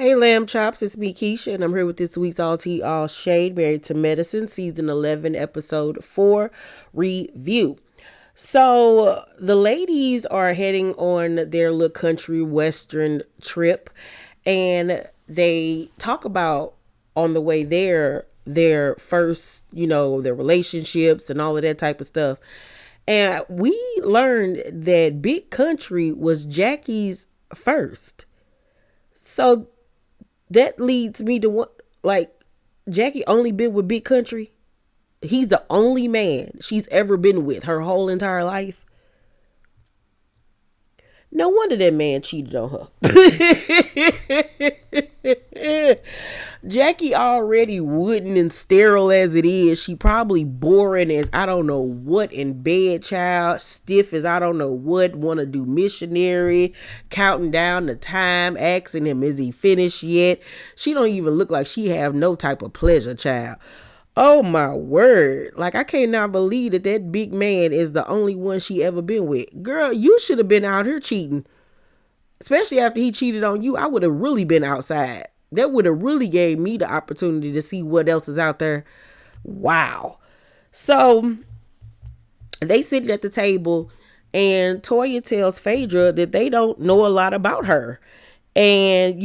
Hey Lamb Chops, it's me Keisha, and I'm here with this week's All Tea All Shade Married to Medicine Season 11 Episode 4 review. So the ladies are heading on their little country western trip, and they talk about on the way there their first, their relationships and all of that type of stuff. And we learned that Big Country was Jackie's first. So that leads me to what, like, Jackie only been with Big Country. He's the only man she's ever been with her whole entire life. No wonder that man cheated on her. Jackie already wooden and sterile as it is. She probably boring as I don't know what in bed, child. Stiff as I don't know what. Want to do missionary. Counting down the time. Asking him, is he finished yet? She don't even look like she have no type of pleasure, child. Oh my word. Like, I cannot believe that big man is the only one she ever been with. Girl, you should have been out here cheating. Especially after he cheated on you. I would have really been outside. That would have really gave me the opportunity to see what else is out there. Wow. So they sit at the table and Toya tells Phaedra that they don't know a lot about her. And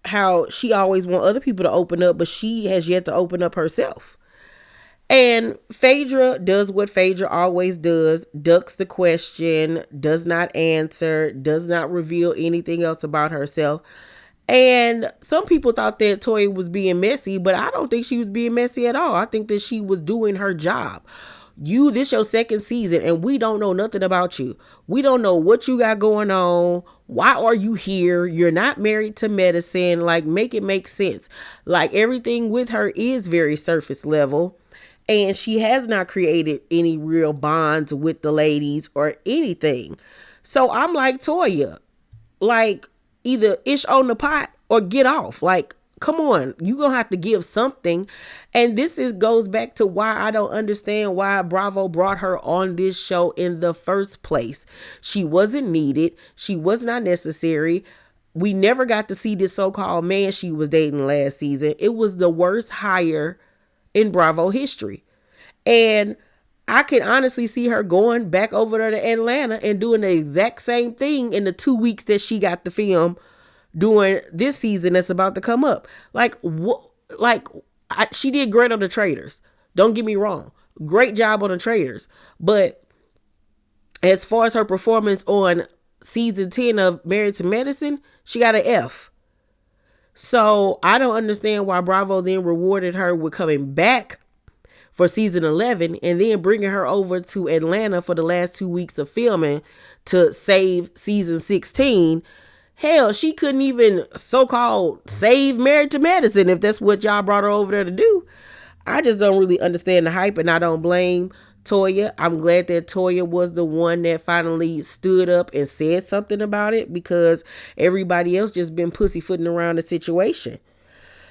how she always want other people to open up, but she has yet to open up herself. And Phaedra does what Phaedra always does, ducks the question, does not answer, does not reveal anything else about herself. And some people thought that Toya was being messy, but I don't think she was being messy at all. I think that she was doing her job. This your second season and we don't know nothing about you. We don't know what you got going on. Why are you here? You're not married to medicine. Like, make it make sense. Like, everything with her is very surface level. And she has not created any real bonds with the ladies or anything. So I'm like, Toya, like, either ish on the pot or get off. Like, come on, you gonna have to give something. And this goes back to why I don't understand why Bravo brought her on this show in the first place. She wasn't needed. She was not necessary. We never got to see this so-called man she was dating last season. It was the worst hire in Bravo history. And I can honestly see her going back over there to Atlanta and doing the exact same thing in the 2 weeks that she got to film during this season that's about to come up. Like, she did great on the Traders. Don't get me wrong. Great job on the Traders. But as far as her performance on season 10 of Married to Medicine, she got an F. So I don't understand why Bravo then rewarded her with coming back for season 11 and then bringing her over to Atlanta for the last 2 weeks of filming to save season 16. Hell, she couldn't even so-called save Married to Medicine if that's what y'all brought her over there to do. I just don't really understand the hype, and I don't blame Toya. I'm glad that Toya was the one that finally stood up and said something about it, because everybody else just been pussyfooting around the situation.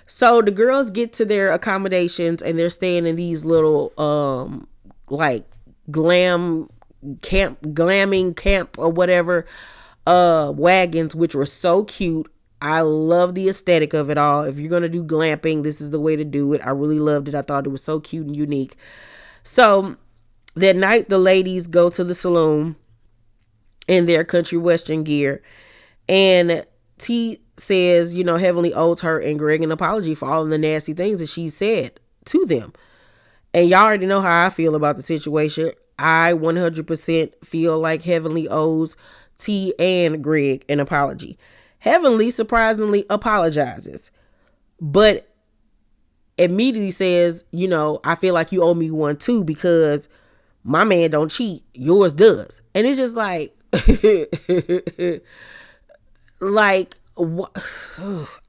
So the girls get to their accommodations and they're staying in these little like glamming camp or whatever wagons, which were so cute. I love the aesthetic of it all. If you're gonna do glamping, this is the way to do it. I really loved it. I thought it was so cute and unique. So that night the ladies go to the saloon in their country western gear, and T says, Heavenly owes her and Greg an apology for all of the nasty things that she said to them. And y'all already know how I feel about the situation. I 100% feel like Heavenly owes T and Greg an apology. Heavenly surprisingly apologizes, but immediately says, I feel like you owe me one too, because my man don't cheat, yours does. And it's just like,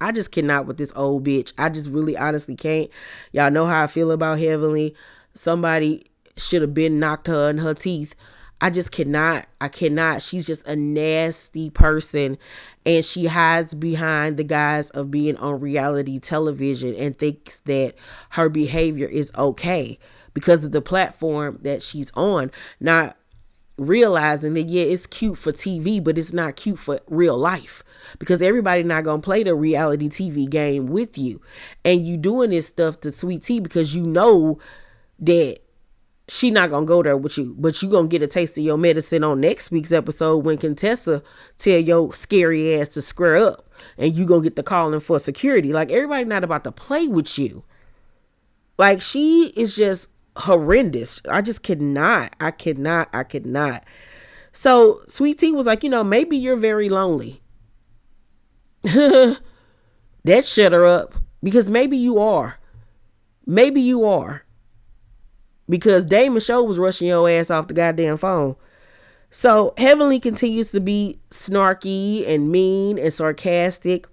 I just cannot with this old bitch. I just really honestly can't. Y'all know how I feel about Heavenly. Somebody should have been knocked her in her teeth. I just cannot. I cannot. She's just a nasty person, and she hides behind the guise of being on reality television and thinks that her behavior is okay because of the platform that she's on. Now, realizing that, yeah, it's cute for TV, but it's not cute for real life, because everybody not gonna play the reality TV game with you. And you doing this stuff to Sweet Tea because you know that she not gonna go there with you, but you gonna get a taste of your medicine on next week's episode when Contessa tell your scary ass to square up, and you gonna get the calling for security. Like, everybody not about to play with you. Like, she is just horrendous. I just cannot. I cannot. So Sweet Tea was like, maybe you're very lonely. That shut her up, because maybe you are. Maybe you are. Because Damon Show was rushing your ass off the goddamn phone. So Heavenly continues to be snarky and mean and sarcastic.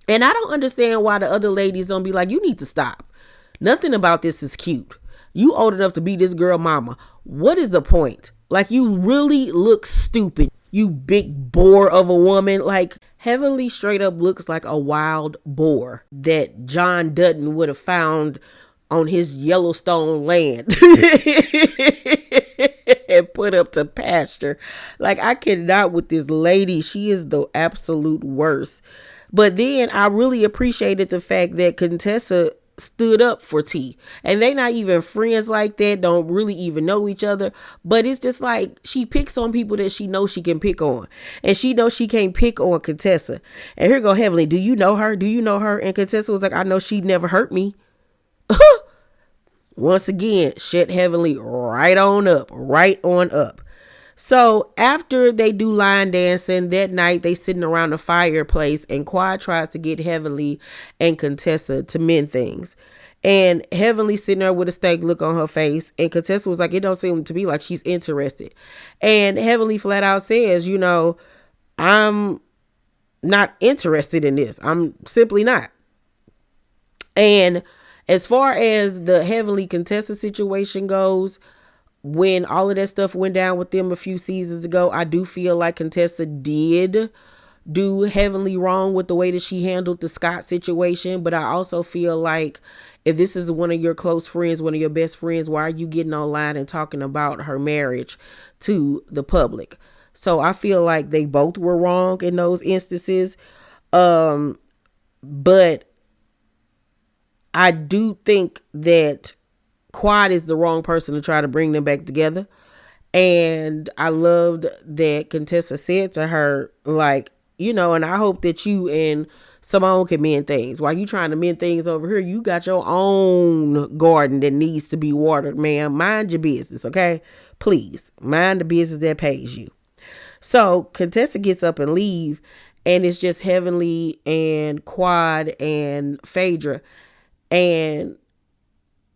And I don't understand why the other ladies don't be like, you need to stop. Nothing about this is cute. You old enough to be this girl mama. What is the point? Like, you really look stupid, you big boar of a woman. Like, Heavenly straight up looks like a wild boar that John Dutton would have found on his Yellowstone land and put up to pasture. Like, I cannot with this lady. She is the absolute worst. But then I really appreciated the fact that Contessa stood up for T, and they not even friends like that, don't really even know each other, but it's just like she picks on people that she knows she can pick on, and she knows she can't pick on Contessa. And here go Heavenly, do you know her? And Contessa was like, I know, she never hurt me. Once again, shut Heavenly right on up. So after they do line dancing that night, they sitting around the fireplace, and Quad tries to get Heavenly and Contessa to mend things. And Heavenly sitting there with a stank look on her face, and Contessa was like, it don't seem to be like she's interested. And Heavenly flat out says, I'm not interested in this. I'm simply not. And as far as the Heavenly Contessa situation goes, when all of that stuff went down with them a few seasons ago, I do feel like Contessa did do Heavenly wrong with the way that she handled the Scott situation. But I also feel like, if this is one of your close friends, one of your best friends, why are you getting online and talking about her marriage to the public? So I feel like they both were wrong in those instances. But I do think that Quad is the wrong person to try to bring them back together. And I loved that Contessa said to her, like, and I hope that you and Simone can mend things. While you trying to mend things over here, you got your own garden that needs to be watered, ma'am. Mind your business, okay? Please, mind the business that pays you. So Contessa gets up and leave, and it's just Heavenly and Quad and Phaedra. And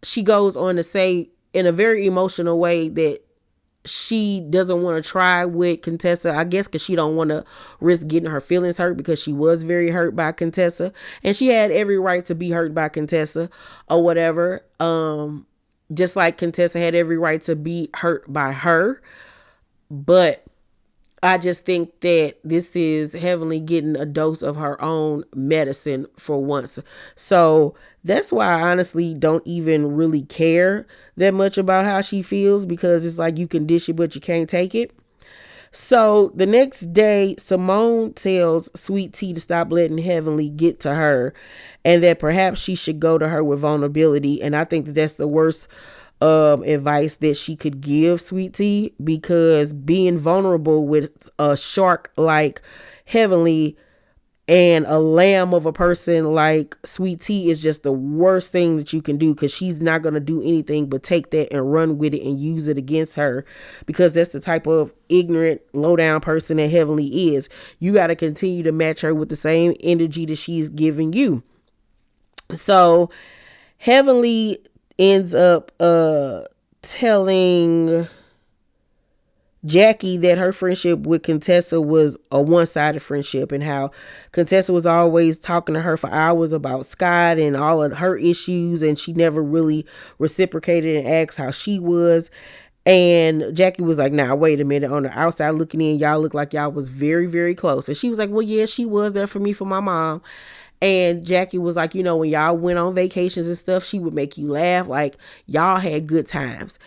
she goes on to say in a very emotional way that she doesn't want to try with Contessa, I guess because she don't want to risk getting her feelings hurt, because she was very hurt by Contessa, and she had every right to be hurt by Contessa or whatever. Just like Contessa had every right to be hurt by her. But I just think that this is Heavenly getting a dose of her own medicine for once. So that's why I honestly don't even really care that much about how she feels, because it's like you can dish it, but you can't take it. So the next day, Simone tells Sweet Tea to stop letting Heavenly get to her, and that perhaps she should go to her with vulnerability. And I think that that's the worst advice that she could give Sweet Tea, because being vulnerable with a shark like Heavenly and a lamb of a person like Sweet Tea is just the worst thing that you can do, because she's not going to do anything but take that and run with it and use it against her, because that's the type of ignorant, low down person that Heavenly is. You got to continue to match her with the same energy that she's giving you. So Heavenly ends up telling Jackie that her friendship with Contessa was a one-sided friendship, and how Contessa was always talking to her for hours about Scott and all of her issues, and she never really reciprocated and asked how she was. And Jackie was like, nah, wait a minute, on the outside looking in, y'all look like y'all was very, very close. And she was like, well, yeah, she was there for me, for my mom. And Jackie was like, when y'all went on vacations and stuff, she would make you laugh, like y'all had good times.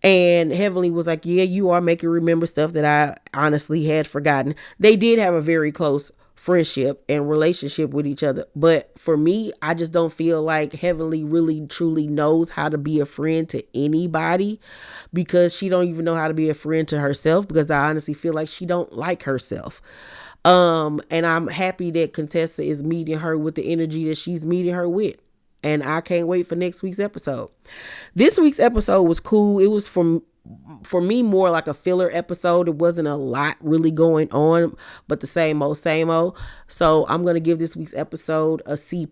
And Heavenly was like, yeah, you are making remember stuff that I honestly had forgotten. They did have a very close friendship and relationship with each other. But for me, I just don't feel like Heavenly really truly knows how to be a friend to anybody, because she don't even know how to be a friend to herself, because I honestly feel like she don't like herself. And I'm happy that Contessa is meeting her with the energy that she's meeting her with. And I can't wait for next week's episode. This week's episode was cool. It was for me more like a filler episode. It wasn't a lot really going on, but the same old, same old. So I'm going to give this week's episode a C+.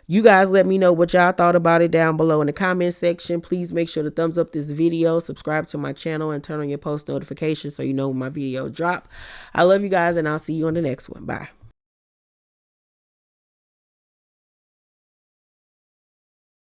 You guys let me know what y'all thought about it down below in the comment section. Please make sure to thumbs up this video, subscribe to my channel, and turn on your post notifications so you know when my video drop. I love you guys, and I'll see you on the next one. Bye.